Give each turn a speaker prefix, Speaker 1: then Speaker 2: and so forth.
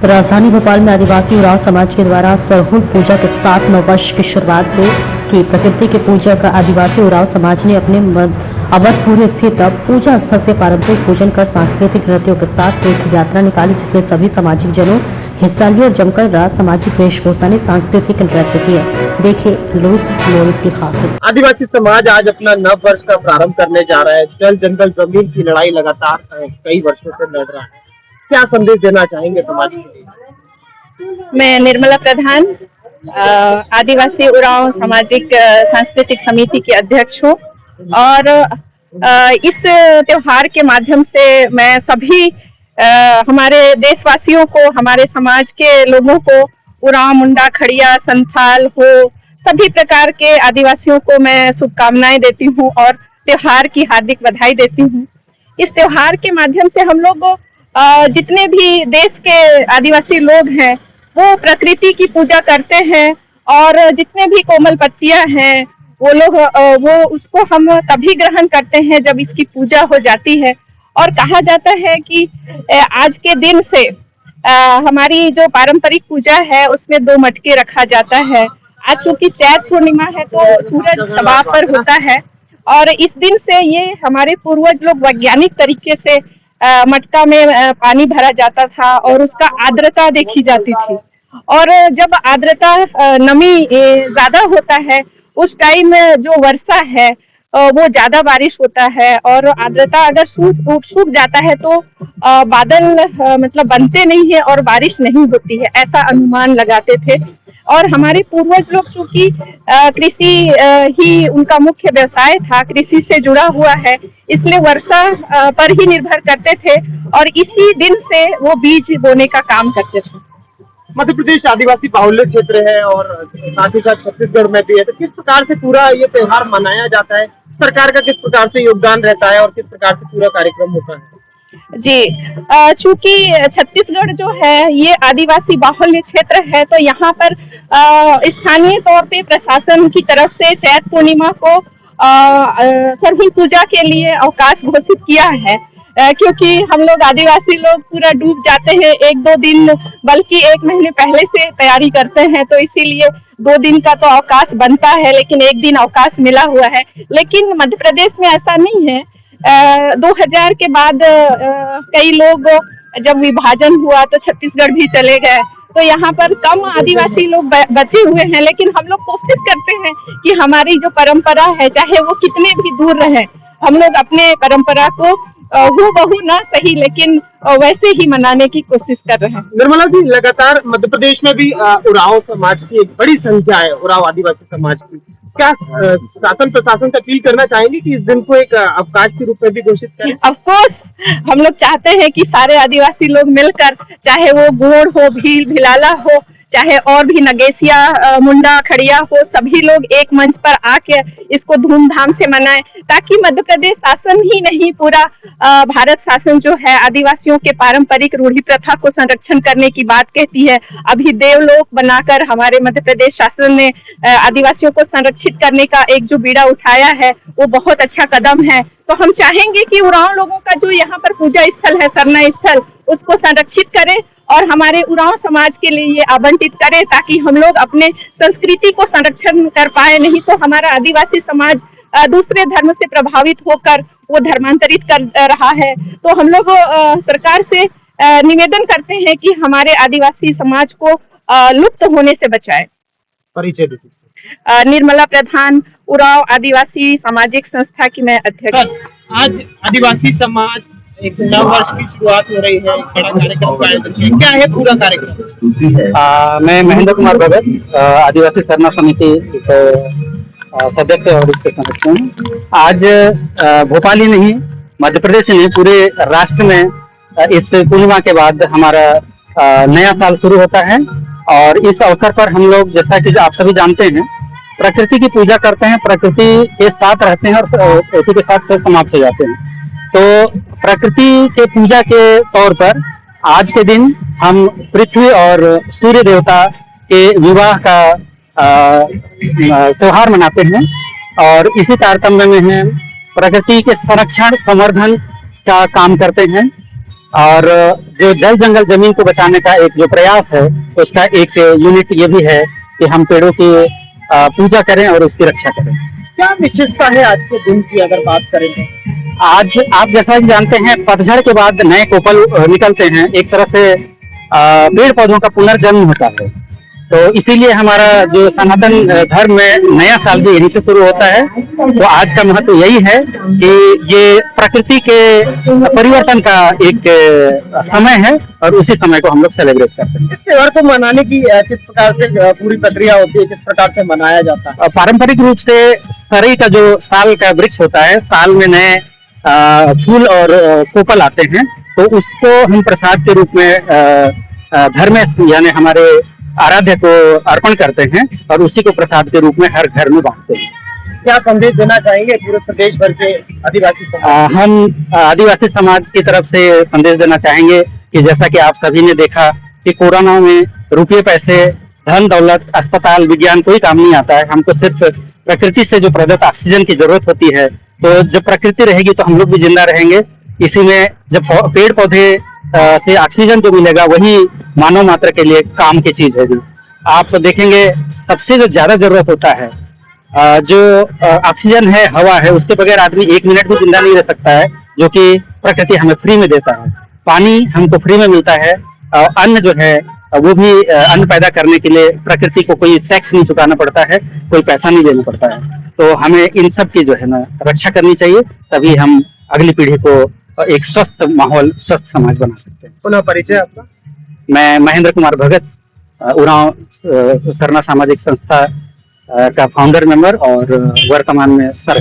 Speaker 1: राजधानी भोपाल में आदिवासी उरांव समाज के द्वारा सरहुल पूजा के साथ नववर्ष की शुरुआत की। प्रकृति के पूजा का आदिवासी उरांव समाज ने अपने अवधपुर स्थित पूजा स्थल से पारंपरिक पूजन कर सांस्कृतिक नृत्यों के साथ एक यात्रा निकाली, जिसमें सभी सामाजिक जनों हिस्सा लिया और जमकर सामाजिक वेशभूषा ने सांस्कृतिक नृत्य किए। देखिए लुइस मोरिस की खास रिपोर्ट।
Speaker 2: आदिवासी समाज आज अपना नव वर्ष का प्रारंभ करने जा रहा है। जल जंगल जमीन की लड़ाई लगातार कई वर्षों से लड़ रहा है। क्या संदेश देना चाहेंगे समाज के लिए?
Speaker 3: मैं निर्मला प्रधान आदिवासी उरांव सामाजिक सांस्कृतिक समिति की अध्यक्ष हूँ और इस त्योहार के माध्यम से मैं सभी हमारे देशवासियों को, हमारे समाज के लोगों को, उरांव, मुंडा, खड़िया, संथाल हो, सभी प्रकार के आदिवासियों को मैं शुभकामनाएं देती हूँ और त्योहार की हार्दिक बधाई देती हूँ। इस त्योहार के माध्यम से हम लोग जितने भी देश के आदिवासी लोग हैं वो प्रकृति की पूजा करते हैं और जितने भी कोमल पत्तियां हैं वो लोग वो उसको हम तभी ग्रहण करते हैं जब इसकी पूजा हो जाती है। और कहा जाता है कि आज के दिन से हमारी जो पारंपरिक पूजा है उसमें 2 मटके रखा जाता है। आज चूंकि चैत्र पूर्णिमा है तो सूरज सभा पर होता है और इस दिन से ये हमारे पूर्वज लोग वैज्ञानिक तरीके से मटका में पानी भरा जाता था और उसका आर्द्रता देखी जाती थी। और जब आर्द्रता नमी ज्यादा होता है उस टाइम जो वर्षा है वो ज्यादा बारिश होता है और आर्द्रता अगर सूख जाता है तो बादल मतलब बनते नहीं है और बारिश नहीं होती है, ऐसा अनुमान लगाते थे। और हमारे पूर्वज लोग चूंकि कृषि ही उनका मुख्य व्यवसाय था, कृषि से जुड़ा हुआ है, इसलिए वर्षा पर ही निर्भर करते थे और इसी दिन से वो बीज बोने का काम करते थे।
Speaker 2: मध्य प्रदेश आदिवासी बाहुल्य क्षेत्र है और साथ ही साथ छत्तीसगढ़ में भी है, तो किस प्रकार से पूरा ये त्योहार मनाया जाता है? सरकार का किस प्रकार से योगदान रहता है और किस प्रकार से पूरा कार्यक्रम होता है?
Speaker 3: जी, चूंकि छत्तीसगढ़ जो है ये आदिवासी बाहुल्य क्षेत्र है तो यहाँ पर स्थानीय तौर पे प्रशासन की तरफ से चैत्र पूर्णिमा को सरहुल पूजा के लिए अवकाश घोषित किया है, क्योंकि हम लोग आदिवासी लोग पूरा डूब जाते हैं 1-2 दिन, बल्कि 1 महीने पहले से तैयारी करते हैं, तो इसीलिए 2 दिन का तो अवकाश बनता है लेकिन 1 दिन अवकाश मिला हुआ है। लेकिन मध्य प्रदेश में ऐसा नहीं है। 2000 के बाद कई लोग जब विभाजन हुआ तो छत्तीसगढ़ भी चले गए, तो यहाँ पर कम आदिवासी लोग बचे हुए हैं। लेकिन हम लोग कोशिश करते हैं कि हमारी जो परंपरा है, चाहे वो कितने भी दूर रहे, हम लोग अपने परंपरा को हूबहू ना सही लेकिन वैसे ही मनाने की कोशिश कर रहे हैं।
Speaker 2: निर्मला जी, लगातार मध्य प्रदेश में भी उरांव समाज की एक बड़ी संख्या है, उरांव आदिवासी समाज की। क्या शासन प्रशासन से अपील करना चाहेंगे कि इस दिन को एक अवकाश के रूप में भी घोषित करें?
Speaker 3: ऑफकोर्स हम लोग चाहते हैं कि सारे आदिवासी लोग मिलकर, चाहे वो गोंड हो, भील, भिलाला हो, चाहे और भी नगेसिया, मुंडा, खड़िया हो, सभी लोग एक मंच पर आके इसको धूमधाम से मनाएं, ताकि मध्य प्रदेश शासन ही नहीं पूरा भारत शासन जो है आदिवासियों के पारंपरिक रूढ़ी प्रथा को संरक्षण करने की बात कहती है। अभी देवलोक बनाकर हमारे मध्य प्रदेश शासन ने आदिवासियों को संरक्षित करने का एक जो बीड़ा उठाया है वो बहुत अच्छा कदम है। तो हम चाहेंगे कि उरांव लोगों का जो यहाँ पर पूजा स्थल है, सरना स्थल, उसको संरक्षित करें और हमारे उरांव समाज के लिए ये आवंटित करें, ताकि हम लोग अपने संस्कृति को संरक्षण कर पाए। नहीं तो हमारा आदिवासी समाज दूसरे धर्म से प्रभावित होकर वो धर्मांतरित कर रहा है। तो हम लोग सरकार से निवेदन करते हैं कि हमारे आदिवासी समाज को लुप्त होने से बचाए।
Speaker 2: परिचय दीजिए।
Speaker 3: निर्मला प्रधान, उरांव आदिवासी सामाजिक संस्था की मैं अध्यक्ष।
Speaker 2: आज आदिवासी समाज एक नव वर्ष की शुरुआत हो रही है, बड़ा कार्यक्रम का आयोजन किया। क्या है पूरा कार्यक्रम?
Speaker 4: मैं महेंद्र कुमार भगत, आदिवासी सरना समिति सदस्य और उसके संरक्षक हूँ। आज भोपाल ही नहीं, मध्य प्रदेश नहीं, पूरे राष्ट्र में इस पूर्णिमा के बाद हमारा नया साल शुरू होता है और इस अवसर पर हम लोग, जैसा कि आप सभी जानते हैं, प्रकृति की पूजा करते हैं, प्रकृति के साथ रहते हैं और उसी के साथ समाप्त हो जाते हैं। तो प्रकृति के पूजा के तौर पर आज के दिन हम पृथ्वी और सूर्य देवता के विवाह का त्योहार मनाते हैं और इसी तारतम्य में है प्रकृति के संरक्षण संवर्धन का काम करते हैं। और जो जल जंगल जमीन को बचाने का एक जो प्रयास है, उसका एक यूनिट ये भी है कि हम पेड़ों की पूजा करें और उसकी रक्षा करें।
Speaker 2: क्या विशेषता है आज के दिन की अगर बात करें तो?
Speaker 4: आज आप जैसा कि जानते हैं, पतझड़ के बाद नए कोपल निकलते हैं, एक तरह से पेड़ पौधों का पुनर्जन्म होता है। तो इसीलिए हमारा जो सनातन धर्म में नया साल भी यहीं से शुरू होता है। तो आज का महत्व यही है कि ये प्रकृति के परिवर्तन का एक समय है और उसी समय को हम लोग सेलिब्रेट करते हैं।
Speaker 2: इस त्योहार को मनाने की किस प्रकार से पूरी प्रक्रिया होती है, किस प्रकार से मनाया जाता है?
Speaker 4: पारंपरिक रूप से सरई का जो साल का वृक्ष होता है, साल में नए फूल और कोपल आते हैं, तो उसको हम प्रसाद के रूप में धर्मेश यानी हमारे आराध्य को अर्पण करते हैं और उसी को प्रसाद के रूप में हर घर में बांटते हैं।
Speaker 2: क्या संदेश देना चाहेंगे पूरे प्रदेश भर के आदिवासी समाज?
Speaker 4: हम आदिवासी समाज की तरफ से संदेश देना चाहेंगे कि जैसा कि आप सभी ने देखा कि कोरोना में रुपये पैसे, धन दौलत, अस्पताल, विज्ञान कोई काम नहीं आता है। हमको सिर्फ प्रकृति से जो प्रदत्त ऑक्सीजन की जरूरत होती है, तो जब प्रकृति रहेगी तो हम लोग भी जिंदा रहेंगे। इसी में जब पेड़ पौधे से ऑक्सीजन जो मिलेगा, वही मानव मात्र के लिए काम की चीज है। आप देखेंगे सबसे जो ज्यादा जरूरत होता है, जो ऑक्सीजन है, हवा है, उसके बगैर आदमी 1 मिनट भी जिंदा नहीं रह सकता है, जो कि प्रकृति हमें फ्री में देता है। पानी हमको फ्री में मिलता है, और अन्न जो है वो भी अन्न पैदा करने के लिए प्रकृति को कोई टैक्स नहीं चुकाना पड़ता है, कोई पैसा नहीं देना पड़ता है। तो हमें इन सब की जो है ना रक्षा करनी चाहिए, तभी हम अगली पीढ़ी को एक स्वस्थ माहौल, स्वस्थ समाज बना सकते हैं।
Speaker 2: पुनः परिचय आपका?
Speaker 4: मैं महेंद्र कुमार भगत, उरांव सरना सामाजिक संस्था का फाउंडर मेंबर और वर्तमान में सर।